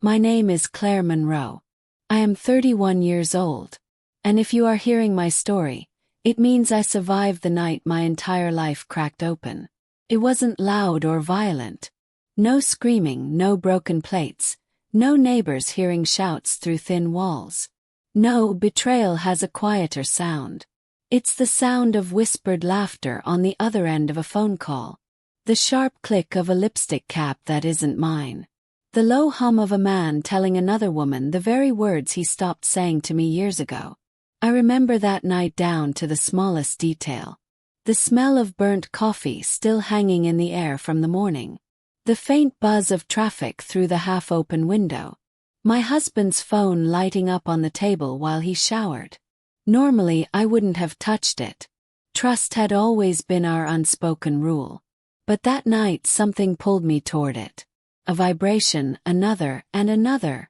My name is Claire Monroe. I am 31 years old. And if you are hearing my story, it means I survived the night my entire life cracked open. It wasn't loud or violent. No screaming, no broken plates, no neighbors hearing shouts through thin walls. No, betrayal has a quieter sound. It's the sound of whispered laughter on the other end of a phone call. The sharp click of a lipstick cap that isn't mine. The low hum of a man telling another woman the very words he stopped saying to me years ago. I remember that night down to the smallest detail. The smell of burnt coffee still hanging in the air from the morning. The faint buzz of traffic through the half-open window. My husband's phone lighting up on the table while he showered. Normally I wouldn't have touched it. Trust had always been our unspoken rule. But that night something pulled me toward it. A vibration, another, and another.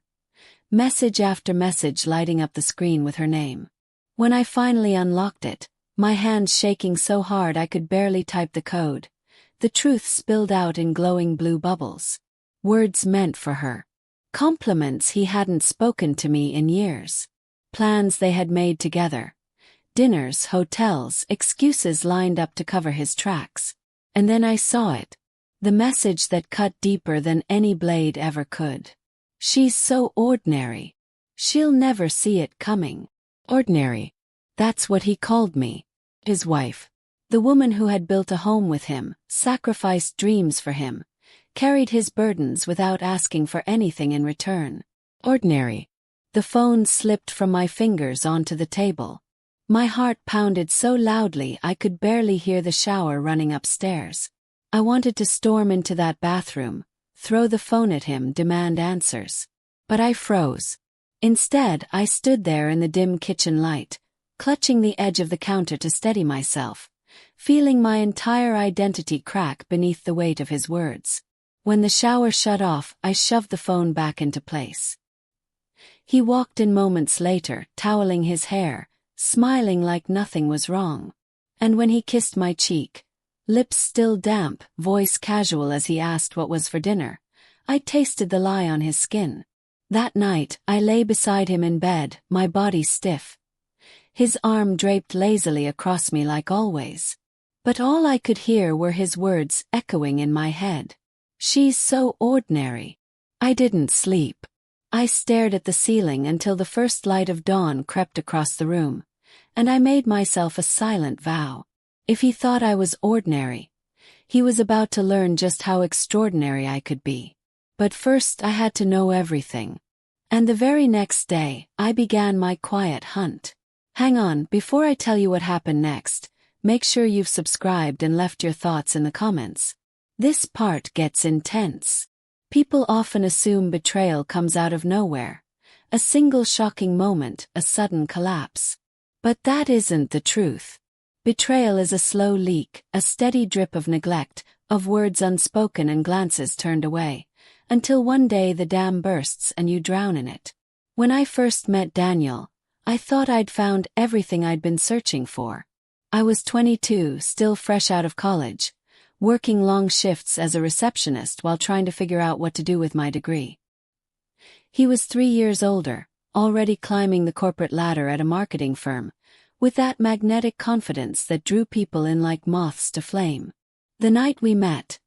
Message after message lighting up the screen with her name. When I finally unlocked it, my hands shaking so hard I could barely type the code, the truth spilled out in glowing blue bubbles. Words meant for her. Compliments he hadn't spoken to me in years. Plans they had made together. Dinners, hotels, excuses lined up to cover his tracks. And then I saw it. The message that cut deeper than any blade ever could. She's so ordinary. She'll never see it coming. Ordinary. That's what he called me. His wife. The woman who had built a home with him, sacrificed dreams for him, carried his burdens without asking for anything in return. Ordinary. The phone slipped from my fingers onto the table. My heart pounded so loudly I could barely hear the shower running upstairs. I wanted to storm into that bathroom, throw the phone at him, demand answers. But I froze. Instead, I stood there in the dim kitchen light, clutching the edge of the counter to steady myself, feeling my entire identity crack beneath the weight of his words. When the shower shut off, I shoved the phone back into place. He walked in moments later, toweling his hair, smiling like nothing was wrong. And when he kissed my cheek, lips still damp, voice casual as he asked what was for dinner, I tasted the lie on his skin. That night, I lay beside him in bed, my body stiff. His arm draped lazily across me like always. But all I could hear were his words echoing in my head. She's so ordinary. I didn't sleep. I stared at the ceiling until the first light of dawn crept across the room, and I made myself a silent vow. If he thought I was ordinary, he was about to learn just how extraordinary I could be. But first I had to know everything. And the very next day, I began my quiet hunt. Hang on, before I tell you what happened next, make sure you've subscribed and left your thoughts in the comments. This part gets intense. People often assume betrayal comes out of nowhere. A single shocking moment, a sudden collapse. But that isn't the truth. Betrayal is a slow leak, a steady drip of neglect, of words unspoken and glances turned away, until one day the dam bursts and you drown in it. When I first met Daniel, I thought I'd found everything I'd been searching for. I was 22, still fresh out of college, working long shifts as a receptionist while trying to figure out what to do with my degree. He was 3 years older, already climbing the corporate ladder at a marketing firm, with that magnetic confidence that drew people in like moths to flame. The night we met,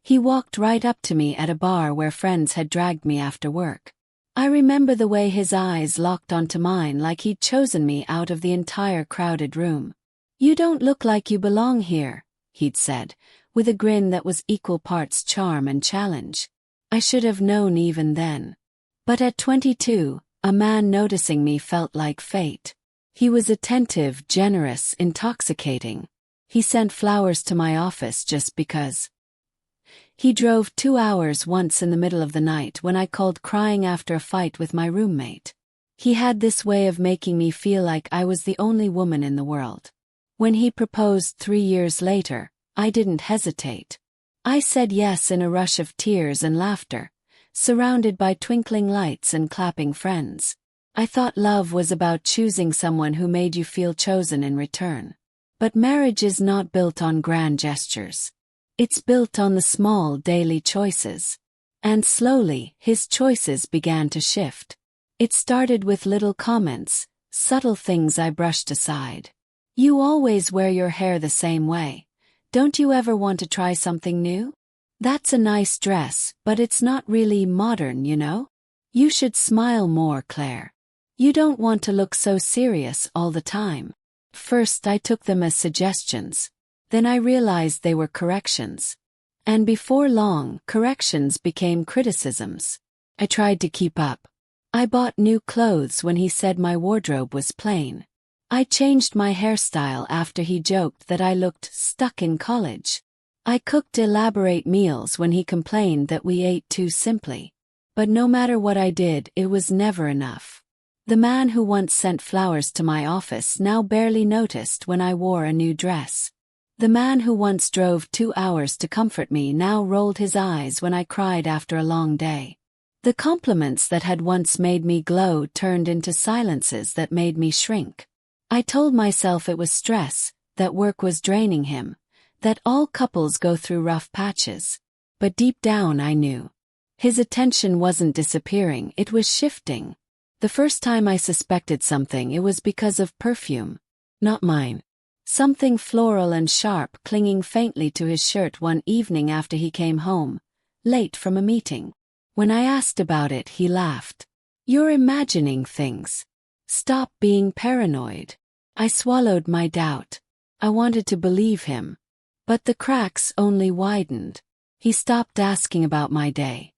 he walked right up to me at a bar where friends had dragged me after work. I remember the way his eyes locked onto mine like he'd chosen me out of the entire crowded room. "You don't look like you belong here," he'd said, with a grin that was equal parts charm and challenge. I should have known even then. But at 22, a man noticing me felt like fate. He was attentive, generous, intoxicating. He sent flowers to my office just because. He drove 2 hours once in the middle of the night when I called crying after a fight with my roommate. He had this way of making me feel like I was the only woman in the world. When he proposed 3 years later, I didn't hesitate. I said yes in a rush of tears and laughter, surrounded by twinkling lights and clapping friends. I thought love was about choosing someone who made you feel chosen in return. But marriage is not built on grand gestures. It's built on the small daily choices. And slowly, his choices began to shift. It started with little comments, subtle things I brushed aside. "You always wear your hair the same way. Don't you ever want to try something new? That's a nice dress, but it's not really modern, you know? You should smile more, Claire. You don't want to look so serious all the time." First I took them as suggestions. Then I realized they were corrections. And before long, corrections became criticisms. I tried to keep up. I bought new clothes when he said my wardrobe was plain. I changed my hairstyle after he joked that I looked stuck in college. I cooked elaborate meals when he complained that we ate too simply. But no matter what I did, it was never enough. The man who once sent flowers to my office now barely noticed when I wore a new dress. The man who once drove 2 hours to comfort me now rolled his eyes when I cried after a long day. The compliments that had once made me glow turned into silences that made me shrink. I told myself it was stress, that work was draining him, that all couples go through rough patches. But deep down I knew. His attention wasn't disappearing, it was shifting. The first time I suspected something, it was because of perfume. Not mine. Something floral and sharp clinging faintly to his shirt one evening after he came home, late from a meeting. When I asked about it, he laughed. "You're imagining things. Stop being paranoid." I swallowed my doubt. I wanted to believe him. But the cracks only widened. He stopped asking about my day.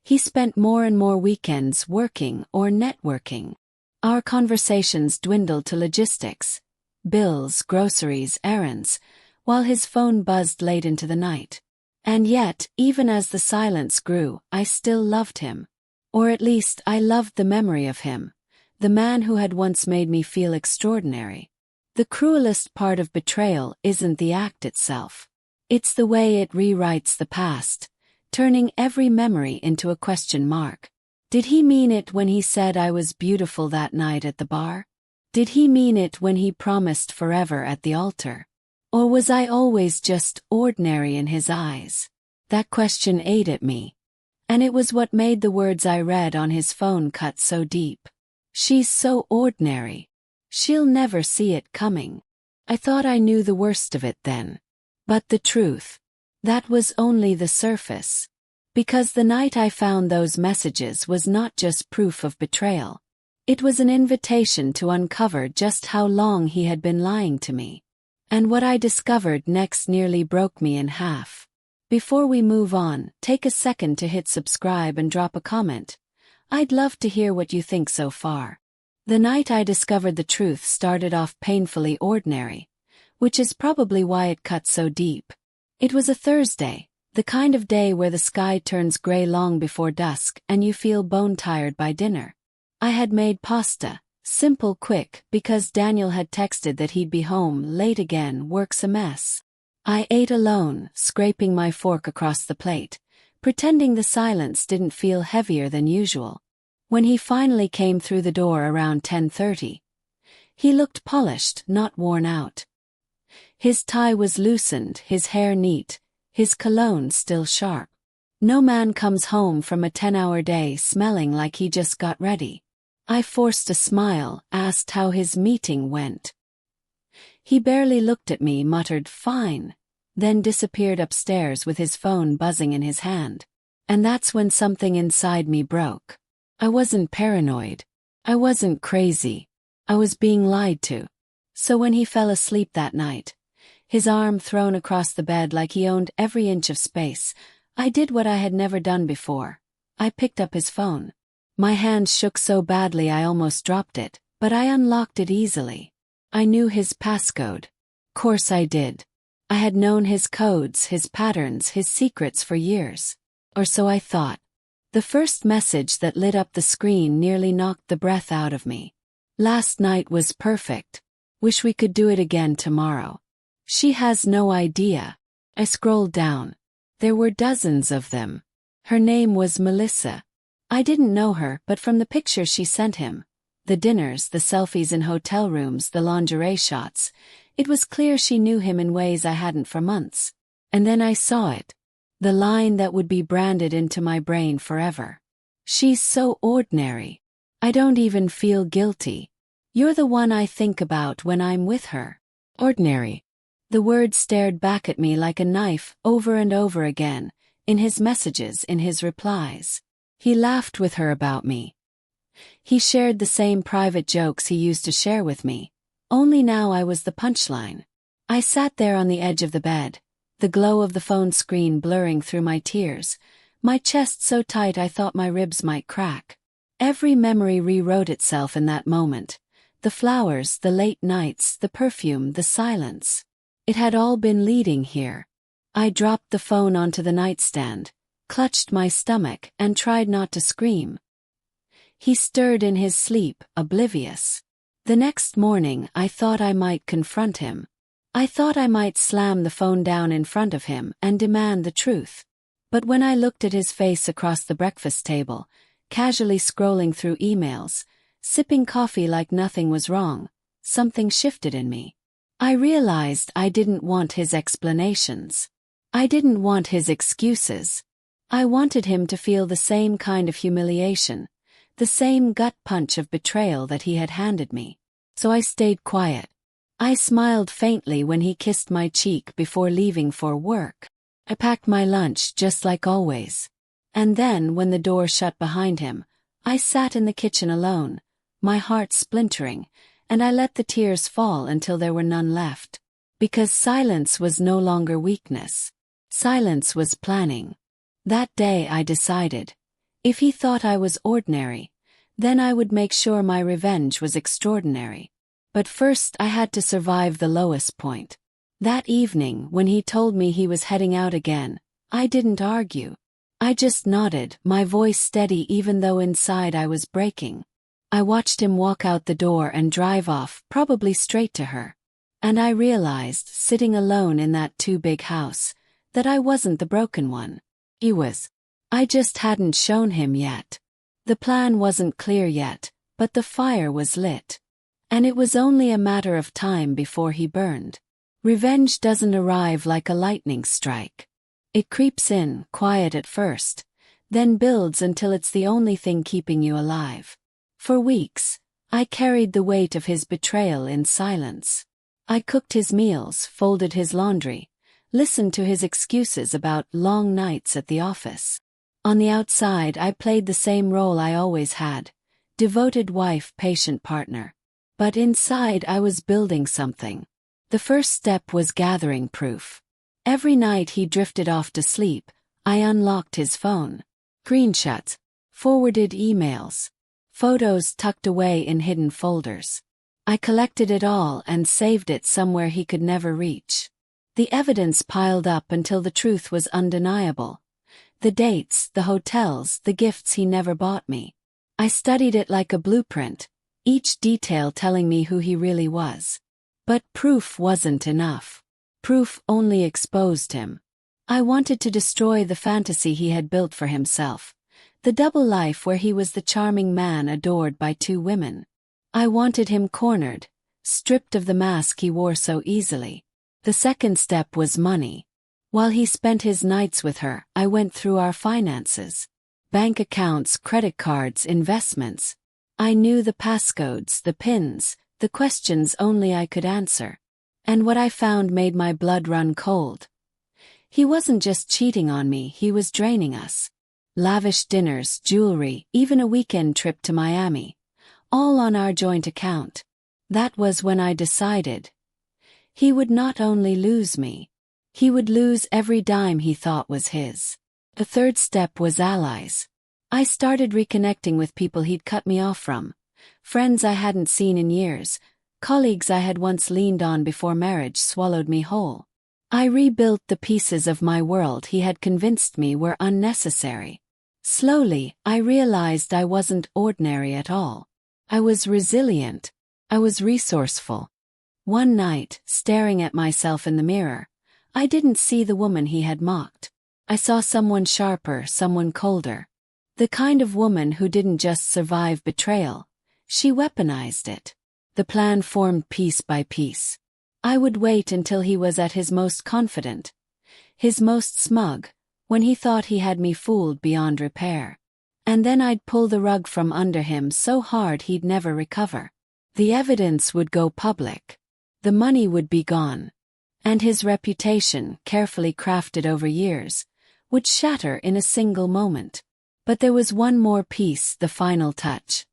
He spent more and more weekends working or networking. Our conversations dwindled to logistics. Bills, groceries, errands, while his phone buzzed late into the night. And yet, even as the silence grew, I still loved him. Or at least I loved the memory of him, the man who had once made me feel extraordinary. The cruelest part of betrayal isn't the act itself. It's the way it rewrites the past, turning every memory into a question mark. Did he mean it when he said I was beautiful that night at the bar? Did he mean it when he promised forever at the altar? Or was I always just ordinary in his eyes? That question ate at me. And it was what made the words I read on his phone cut so deep. "She's so ordinary. She'll never see it coming." I thought I knew the worst of it then. But the truth, that was only the surface. Because the night I found those messages was not just proof of betrayal. It was an invitation to uncover just how long he had been lying to me. And what I discovered next nearly broke me in half. Before we move on, take a second to hit subscribe and drop a comment. I'd love to hear what you think so far. The night I discovered the truth started off painfully ordinary, which is probably why it cut so deep. It was a Thursday, the kind of day where the sky turns gray long before dusk and you feel bone-tired by dinner. I had made pasta, simple, quick, because Daniel had texted that he'd be home late again. Work's a mess. I ate alone, scraping my fork across the plate, pretending the silence didn't feel heavier than usual. When he finally came through the door around 10:30, he looked polished, not worn out. His tie was loosened, his hair neat, his cologne still sharp. No man comes home from a 10-hour day smelling like he just got ready. I forced a smile, asked how his meeting went. He barely looked at me, muttered, "Fine," then disappeared upstairs with his phone buzzing in his hand. And that's when something inside me broke. I wasn't paranoid. I wasn't crazy. I was being lied to. So when he fell asleep that night, his arm thrown across the bed like he owned every inch of space, I did what I had never done before. I picked up his phone. My hand shook so badly I almost dropped it, but I unlocked it easily. I knew his passcode. Course I did. I had known his codes, his patterns, his secrets for years. Or so I thought. The first message that lit up the screen nearly knocked the breath out of me. "Last night was perfect. Wish we could do it again tomorrow. She has no idea." I scrolled down. There were dozens of them. Her name was Melissa. I didn't know her, but from the pictures she sent him, the dinners, the selfies in hotel rooms, the lingerie shots, it was clear she knew him in ways I hadn't for months. And then I saw it. The line that would be branded into my brain forever. She's so ordinary. I don't even feel guilty. You're the one I think about when I'm with her. Ordinary. The word stared back at me like a knife over and over again, in his messages, in his replies. He laughed with her about me. He shared the same private jokes he used to share with me. Only now I was the punchline. I sat there on the edge of the bed, the glow of the phone screen blurring through my tears, my chest so tight I thought my ribs might crack. Every memory rewrote itself in that moment. The flowers, the late nights, the perfume, the silence. It had all been leading here. I dropped the phone onto the nightstand, clutched my stomach, and tried not to scream. He stirred in his sleep, oblivious. The next morning I thought I might confront him. I thought I might slam the phone down in front of him and demand the truth. But when I looked at his face across the breakfast table, casually scrolling through emails, sipping coffee like nothing was wrong, something shifted in me. I realized I didn't want his explanations. I didn't want his excuses. I wanted him to feel the same kind of humiliation, the same gut punch of betrayal that he had handed me. So I stayed quiet. I smiled faintly when he kissed my cheek before leaving for work. I packed my lunch just like always. And then, when the door shut behind him, I sat in the kitchen alone, my heart splintering, and I let the tears fall until there were none left. Because silence was no longer weakness. Silence was planning. That day I decided, if he thought I was ordinary, then I would make sure my revenge was extraordinary. But first I had to survive the lowest point. That evening, when he told me he was heading out again, I didn't argue. I just nodded, my voice steady even though inside I was breaking. I watched him walk out the door and drive off, probably straight to her. And I realized, sitting alone in that too-big house, that I wasn't the broken one. He was. I just hadn't shown him yet. The plan wasn't clear yet, but the fire was lit. And it was only a matter of time before he burned. Revenge doesn't arrive like a lightning strike. It creeps in, quiet at first, then builds until it's the only thing keeping you alive. For weeks, I carried the weight of his betrayal in silence. I cooked his meals, folded his laundry, listened to his excuses about long nights at the office. On the outside, I played the same role I always had, devoted wife, patient partner. But inside I was building something. The first step was gathering proof. Every night he drifted off to sleep, I unlocked his phone. Screenshots, forwarded emails, photos tucked away in hidden folders. I collected it all and saved it somewhere he could never reach. The evidence piled up until the truth was undeniable. The dates, the hotels, the gifts he never bought me. I studied it like a blueprint, each detail telling me who he really was. But proof wasn't enough. Proof only exposed him. I wanted to destroy the fantasy he had built for himself, the double life where he was the charming man adored by two women. I wanted him cornered, stripped of the mask he wore so easily. The second step was money. While he spent his nights with her, I went through our finances. Bank accounts, credit cards, investments. I knew the passcodes, the pins, the questions only I could answer. And what I found made my blood run cold. He wasn't just cheating on me, he was draining us. Lavish dinners, jewelry, even a weekend trip to Miami. All on our joint account. That was when I decided. He would not only lose me. He would lose every dime he thought was his. The third step was allies. I started reconnecting with people he'd cut me off from. Friends I hadn't seen in years. Colleagues I had once leaned on before marriage swallowed me whole. I rebuilt the pieces of my world he had convinced me were unnecessary. Slowly, I realized I wasn't ordinary at all. I was resilient. I was resourceful. One night, staring at myself in the mirror, I didn't see the woman he had mocked. I saw someone sharper, someone colder. The kind of woman who didn't just survive betrayal. She weaponized it. The plan formed piece by piece. I would wait until he was at his most confident, his most smug, when he thought he had me fooled beyond repair. And then I'd pull the rug from under him so hard he'd never recover. The evidence would go public. The money would be gone. And his reputation, carefully crafted over years, would shatter in a single moment. But there was one more piece, the final touch.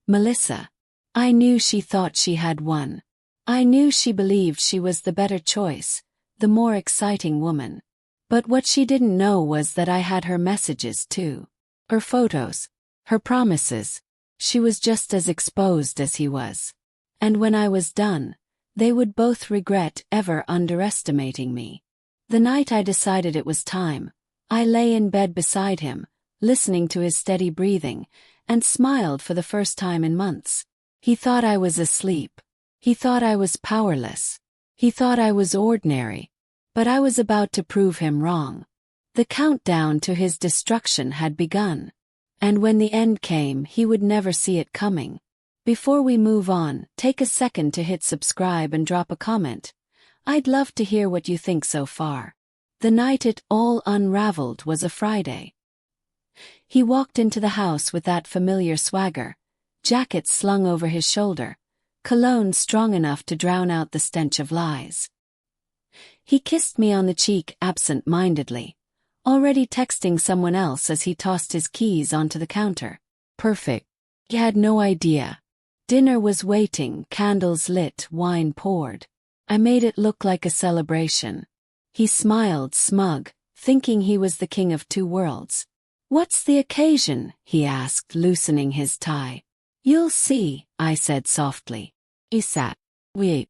Melissa. I knew she thought she had won. I knew she believed she was the better choice, the more exciting woman. But what she didn't know was that I had her messages too. Her photos. Her promises. She was just as exposed as he was. And when I was done, they would both regret ever underestimating me. The night I decided it was time, I lay in bed beside him, listening to his steady breathing, and smiled for the first time in months. He thought I was asleep. He thought I was powerless. He thought I was ordinary. But I was about to prove him wrong. The countdown to his destruction had begun. And when the end came, he would never see it coming. Before we move on, take a second to hit subscribe and drop a comment. I'd love to hear what you think so far. The night it all unraveled was a Friday. He walked into the house with that familiar swagger, jacket slung over his shoulder, cologne strong enough to drown out the stench of lies. He kissed me on the cheek absent-mindedly, already texting someone else as he tossed his keys onto the counter. Perfect. He had no idea. Dinner was waiting, candles lit, wine poured. I made it look like a celebration. He smiled, smug, thinking he was the king of two worlds. What's the occasion? He asked, loosening his tie. You'll see, I said softly. He sat. We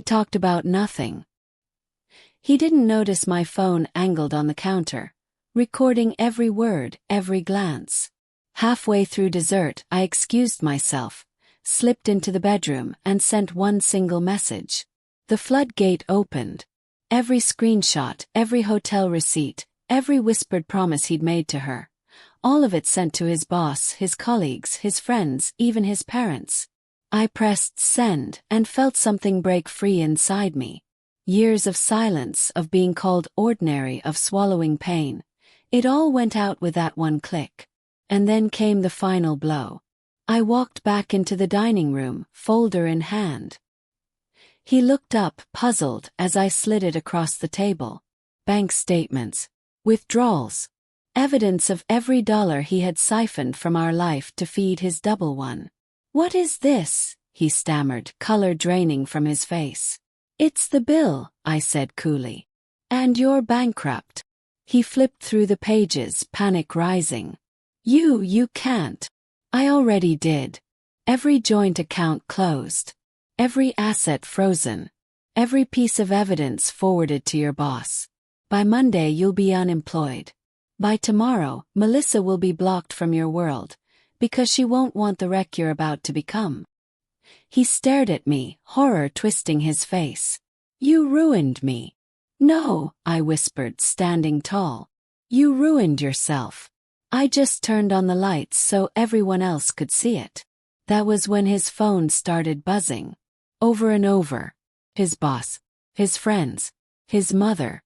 talked about nothing. He didn't notice my phone angled on the counter, recording every word, every glance. Halfway through dessert, I excused myself, slipped into the bedroom, and sent one single message. The floodgate opened. Every screenshot, every hotel receipt, every whispered promise he'd made to her. All of it sent to his boss, his colleagues, his friends, even his parents. I pressed send and felt something break free inside me. Years of silence, of being called ordinary, of swallowing pain. It all went out with that one click. And then came the final blow. I walked back into the dining room, folder in hand. He looked up, puzzled, as I slid it across the table. Bank statements. Withdrawals. Evidence of every dollar he had siphoned from our life to feed his double one. What is this? He stammered, color draining from his face. It's the bill, I said coolly. And you're bankrupt. He flipped through the pages, panic rising. You can't. I already did. Every joint account closed. Every asset frozen. Every piece of evidence forwarded to your boss. By Monday you'll be unemployed. By tomorrow, Melissa will be blocked from your world, because she won't want the wreck you're about to become. He stared at me, horror twisting his face. You ruined me. No, I whispered, standing tall. You ruined yourself. I just turned on the lights so everyone else could see it. That was when his phone started buzzing. Over and over. His boss. His friends. His mother.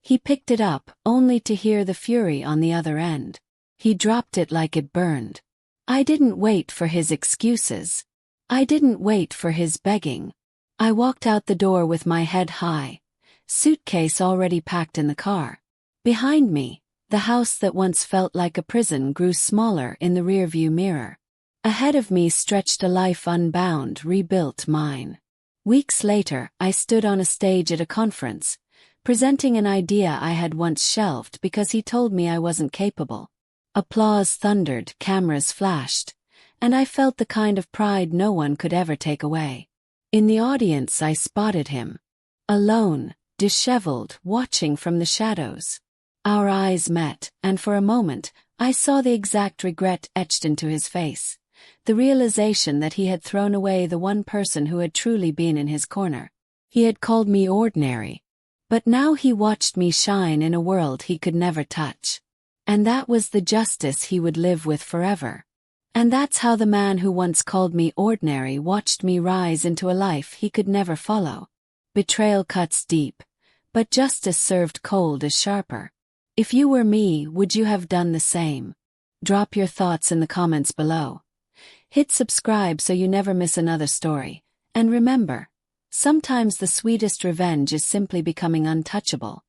He picked it up, only to hear the fury on the other end. He dropped it like it burned. I didn't wait for his excuses. I didn't wait for his begging. I walked out the door with my head high, suitcase already packed in the car. Behind me, the house that once felt like a prison grew smaller in the rearview mirror. Ahead of me stretched a life unbound, rebuilt mine. Weeks later, I stood on a stage at a conference, presenting an idea I had once shelved because he told me I wasn't capable. Applause thundered, cameras flashed, and I felt the kind of pride no one could ever take away. In the audience I spotted him. Alone, disheveled, watching from the shadows. Our eyes met, and for a moment, I saw the exact regret etched into his face. The realization that he had thrown away the one person who had truly been in his corner. He had called me ordinary. But now he watched me shine in a world he could never touch. And that was the justice he would live with forever. And that's how the man who once called me ordinary watched me rise into a life he could never follow. Betrayal cuts deep, but justice served cold is sharper. If you were me, would you have done the same? Drop your thoughts in the comments below. Hit subscribe so you never miss another story. And remember, sometimes the sweetest revenge is simply becoming untouchable.